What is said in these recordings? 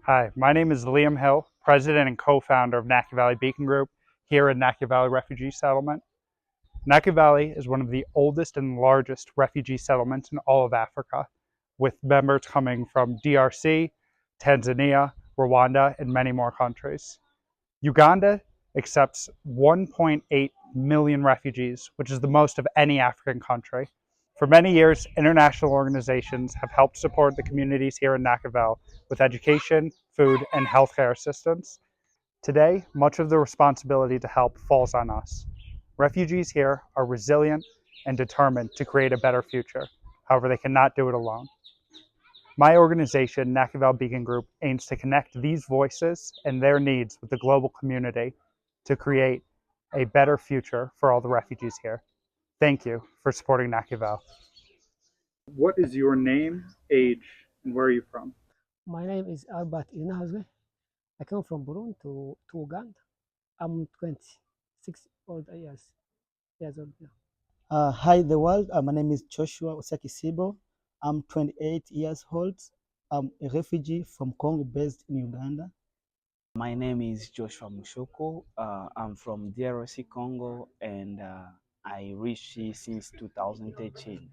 Hi, my name is Liam Hill, president and co-founder of Nakivale Beacon Group here at Nakivale Refugee Settlement. Nakivale is one of the oldest and largest refugee settlements in all of Africa, with members coming from DRC, Tanzania, Rwanda, and many more countries. Uganda accepts 1.8 million refugees, which is the most of any African country. For many years, international organizations have helped support the communities here in Nakivale with education, food, and healthcare assistance. Today, much of the responsibility to help falls on us. Refugees here are resilient and determined to create a better future. However, they cannot do it alone. My organization, Nakivale Beacon Group, aims to connect these voices and their needs with the global community to create a better future for all the refugees here. Thank you for supporting Nakivale. What is your name, age, and where are you from? My name is Albert Inahazwe. I come from Burundi to Uganda. I'm 26 years old now. Hi, the world. My name is Joshua Osaki Sibo. I'm 28 years old. I'm a refugee from Congo based in Uganda. My name is Joshua Mushoko. I'm from DRC Congo and I reached here since 2013.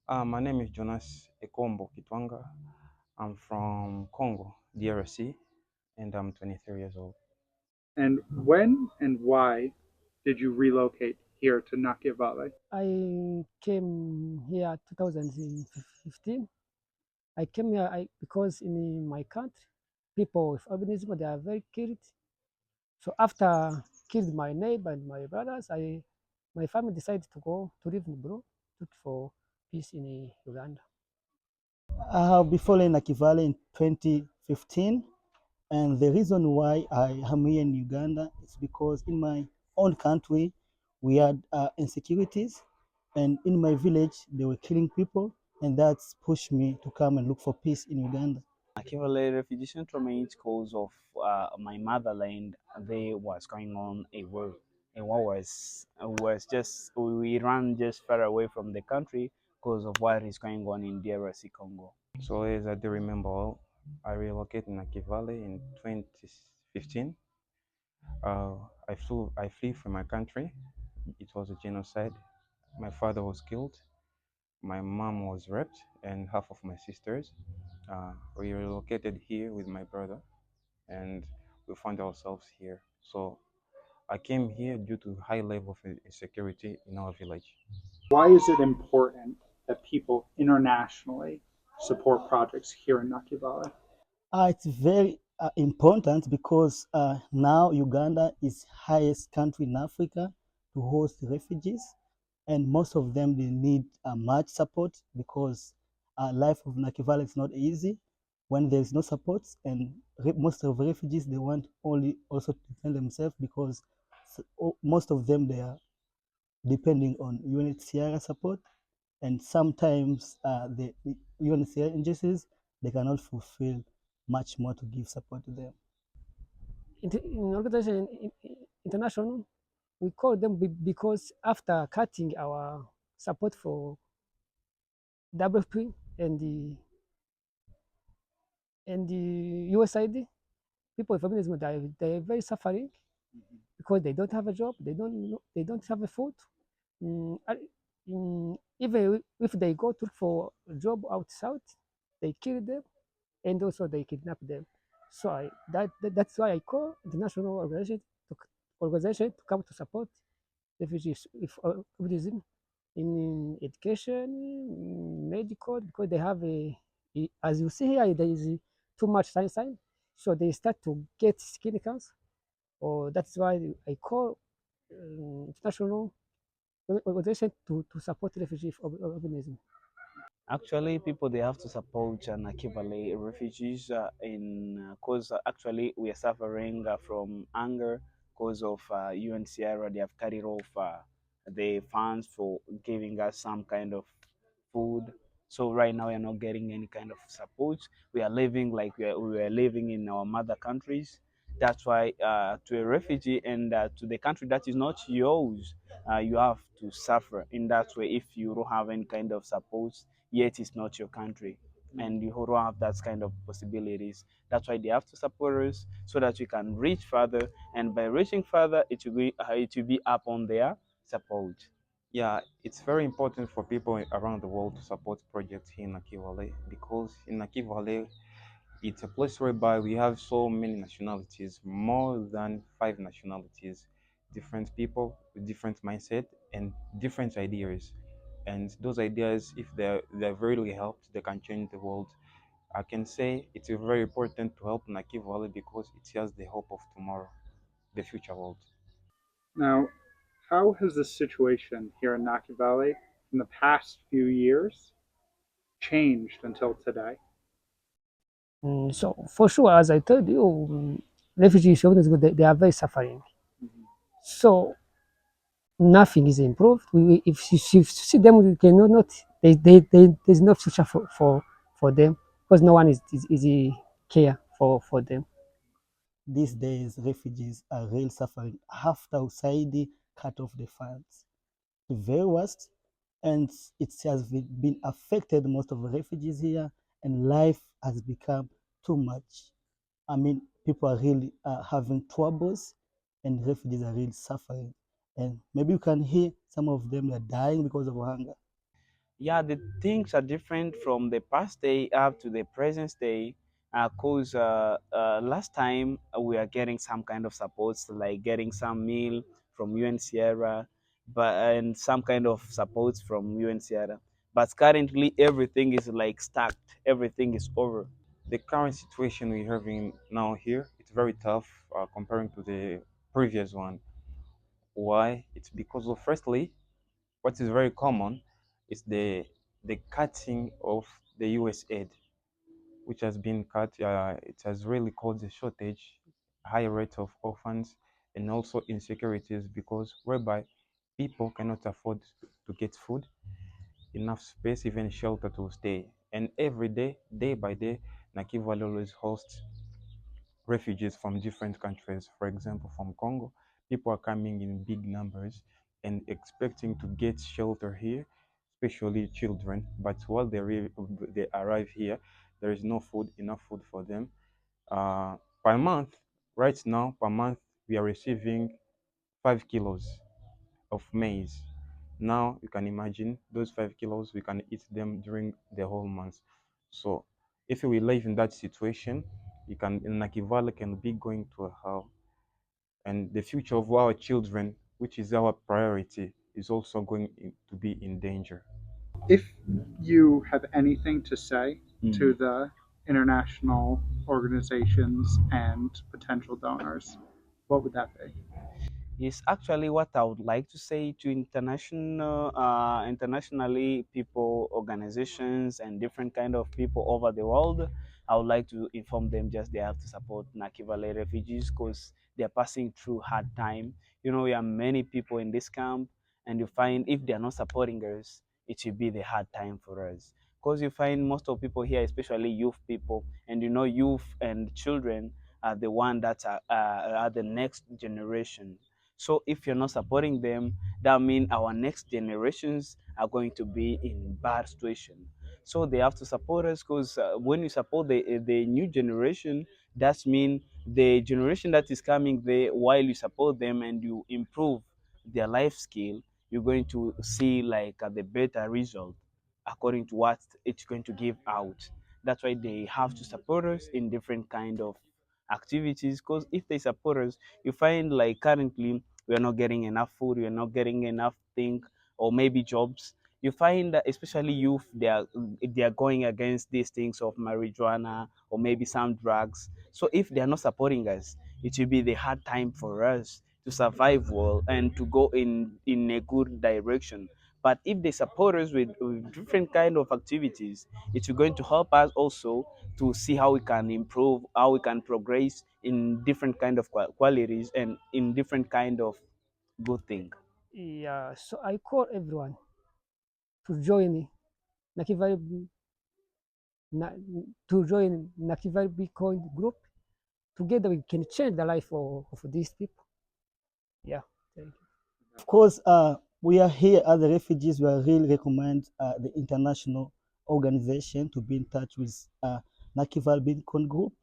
My name is Jonas Ekombo Kitwanga. I'm from Congo, DRC, and I'm 23 years old. And when and why did you relocate here to Nakivale? I came here 2015. I came here because in my country, people with albinism, they are very killed. So after killed my neighbor and my brothers, my family decided to go to live in Burundi, look for peace in Uganda. I have before in Nakivale in 2015, and the reason why I am here in Uganda is because in my own country we had insecurities, and in my village they were killing people, and that's pushed me to come and look for peace in Uganda. Nakivale Refugee Settlement because of my motherland. There was going on a war. A war was just we ran just far away from the country because of what is going on in DRC Congo. So, as I do remember, well, I relocated in Nakivale in 2015. I flee from my country. It was a genocide. My father was killed. My mom was raped, and half of my sisters. We relocated here with my brother, and we found ourselves here. So I came here due to high level of insecurity in our village. Why is it important that people internationally support projects here in Nakivale? It's very important because now Uganda is highest country in Africa to host refugees, and most of them they need much support because life of Nakivale is not easy when there is no support, and most of the refugees they want only also to defend themselves because most of them they are depending on UNHCR support, and sometimes the UNHCR agencies they cannot fulfill much more to give support to them. In organization international, we call them because after cutting our support for WFP and the USAID, people with feminism they are very suffering because they don't have a job, they don't have a food. Even if they go to look for a job outside, they kill them and also they kidnap them. So that's why I call international organization to come to support refugees with feminism in education, medical, because they have as you see here, there is too much sunshine, so they start to get skin cancer. Or that's why I call international organization to support refugee urbanism. Actually, people they have to support Nakivale refugees in cause actually we are suffering from hunger because of UNHCR. They have carried off the funds for giving us some kind of food. So right now we are not getting any kind of support. We are living like we were living in our mother countries. That's why to a refugee and to the country that is not yours, you have to suffer in that way if you don't have any kind of support, yet it's not your country. and you don't have that kind of possibilities. That's why they have to support us so that we can reach further, and by reaching further, it will be upon their support. Yeah, it's very important for people around the world to support projects here in Nakivale because in Nakivale, it's a place whereby we have so many nationalities, more than 5 nationalities, different people with different mindset and different ideas. And those ideas, if they're really helped, they can change the world. I can say it's very important to help Nakivale because it has the hope of tomorrow, the future world. Now, how has the situation here in Nakivale in the past few years changed until today? So for sure, as I told you, refugees, they are very suffering. Mhm. So nothing is improved. If you see them, we cannot not. There's no future for them because no one is care for them. These days, refugees are really suffering after Usaid cut off the funds. The very worst, and it has been affected most of the refugees here, and life has become too much. I mean, people are really having troubles, and refugees are really suffering. And maybe you can hear some of them are dying because of hunger. Yeah, the things are different from the past day up to the present day. Cause last time we are getting some kind of supports, like getting some meal from UN Sierra, but and some kind of supports from UN Sierra. But currently everything is like stacked. Everything is over. The current situation we're having now here, it's very tough comparing to the previous one. Why? It's because of firstly, what is very common is the cutting of the US aid, which has been cut. It has really caused a shortage, high rate of orphans, and also insecurities because whereby people cannot afford to get food, enough space, even shelter to stay. And every day, day by day, Nakivale always hosts refugees from different countries. For example, from Congo, people are coming in big numbers and expecting to get shelter here, especially children. But while they arrive here, there is no food, enough food for them. Per month, right now, per month, we are receiving 5 kilos of maize. Now you can imagine those 5 kilos, we can eat them during the whole month. So if we live in that situation, you can Nakivale can be going to a hell. And the future of our children, which is our priority, is also to be in danger. If you have anything to say to Mhm. the international organizations and potential donors, what would that be? Is actually what I would like to say to internationally people, organizations, and different kind of people over the world. I would like to inform them just they have to support Nakivale refugees because they are passing through hard time. You know, we are many people in this camp, and you find if they are not supporting us, it will be the hard time for us. Because you find most of people here, especially youth people, and you know, youth and children are the one that are the next generation. So if you're not supporting them, that means our next generations are going to be in bad situation. So they have to support us because when you support the new generation, that means the generation that is coming there, while you support them and you improve their life skill, you're going to see like the better result according to what it's going to give out. That's why they have to support us in different kind of activities because if they support us, you find like currently we are not getting enough food, we are not getting enough thing, or maybe jobs. You find that especially youth, they are going against these things of marijuana or maybe some drugs. So if they are not supporting us, it will be the hard time for us to survive well and to go in a good direction. But if they support us with different kind of activities, it's going to help us also to see how we can improve, how we can progress in different kind of qualities and in different kind of good thing. Yeah, so I call everyone to join Nakivale Na- to join Nakivale Bitcoin group. Together we can change the life of these people. Yeah, thank you. Of course, we are here as the refugees. We are really recommend the international organization to be in touch with Nakivale Beacon Group,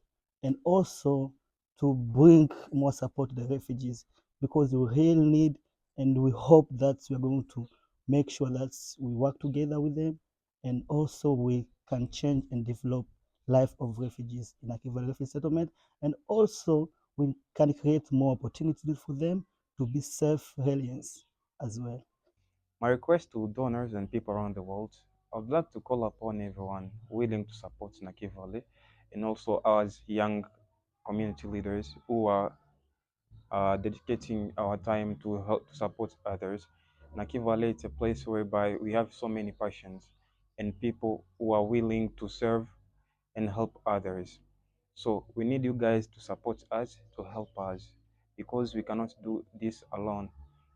and also to bring more support to the refugees, because we really need, and we hope that we are going to make sure that we work together with them, and also we can change and develop life of refugees in Nakivale Refugee Settlement, and also we can create more opportunities for them to be self-reliance as well. My request to donors and people around the world, I would like to call upon everyone willing to support Nakivale, and also as young community leaders who are dedicating our time to help to support others. Nakivale is a place whereby we have so many passions and people who are willing to serve and help others. So we need you guys to support us, to help us, because we cannot do this alone,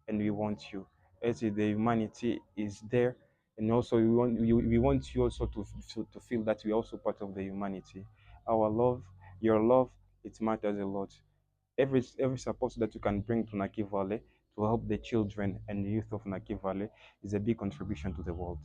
and we want you. As the humanity is there, and also we want you also to feel that we are also part of the humanity. Our love, your love, it matters a lot. Every support that you can bring to Nakivale to help the children and youth of Nakivale is a big contribution to the world.